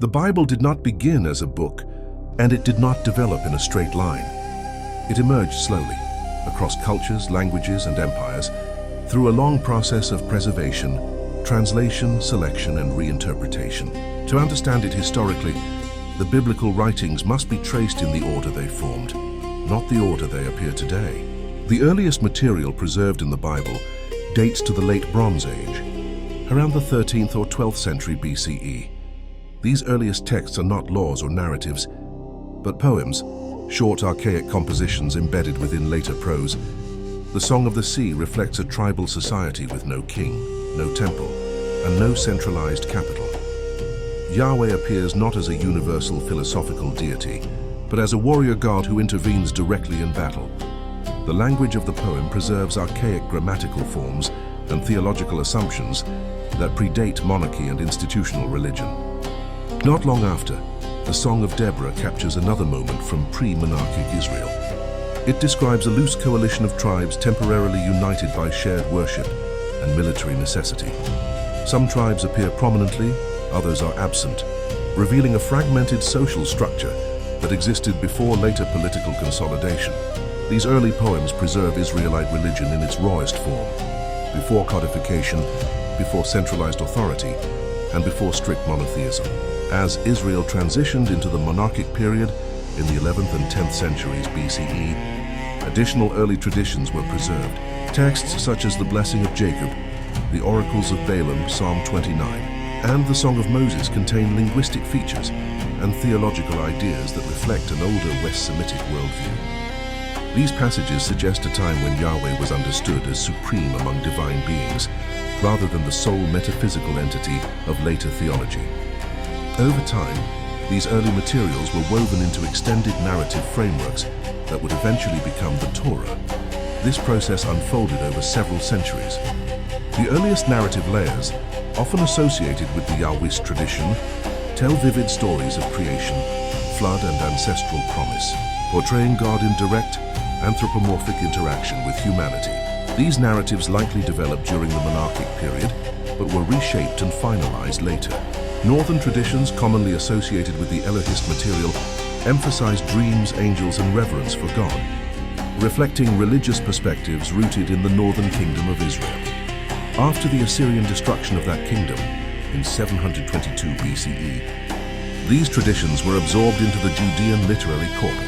The Bible did not begin as a book, and it did not develop in a straight line. It emerged slowly, across cultures, languages, and empires, through a long process of preservation, translation, selection, and reinterpretation. To understand it historically, the biblical writings must be traced in the order they formed, not the order they appear today. The earliest material preserved in the Bible dates to the late Bronze Age, around the 13th or 12th century BCE. These earliest texts are not laws or narratives, but poems, short archaic compositions embedded within later prose. The Song of the Sea reflects a tribal society with no king, no temple, and no centralized capital. Yahweh appears not as a universal philosophical deity, but as a warrior god who intervenes directly in battle. The language of the poem preserves archaic grammatical forms and theological assumptions that predate monarchy and institutional religion. Not long after, the Song of Deborah captures another moment from pre-monarchic Israel. It describes a loose coalition of tribes temporarily united by shared worship and military necessity. Some tribes appear prominently, others are absent, revealing a fragmented social structure that existed before later political consolidation. These early poems preserve Israelite religion in its rawest form, before codification, before centralized authority, and before strict monotheism. As Israel transitioned into the monarchic period in the 11th and 10th centuries BCE, additional early traditions were preserved. Texts such as the Blessing of Jacob, the Oracles of Balaam, Psalm 29, and the Song of Moses contain linguistic features and theological ideas that reflect an older West Semitic worldview. These passages suggest a time when Yahweh was understood as supreme among divine beings, rather than the sole metaphysical entity of later theology. Over time, these early materials were woven into extended narrative frameworks that would eventually become the Torah. This process unfolded over several centuries. The earliest narrative layers, often associated with the Yahwist tradition, tell vivid stories of creation, flood, and ancestral promise, portraying God in direct, anthropomorphic interaction with humanity. These narratives likely developed during the monarchic period, but were reshaped and finalized later. Northern traditions, commonly associated with the Elohist material, emphasize dreams, angels, and reverence for God, reflecting religious perspectives rooted in the northern kingdom of Israel. After the Assyrian destruction of that kingdom in 722 BCE, these traditions were absorbed into the Judean literary corpus.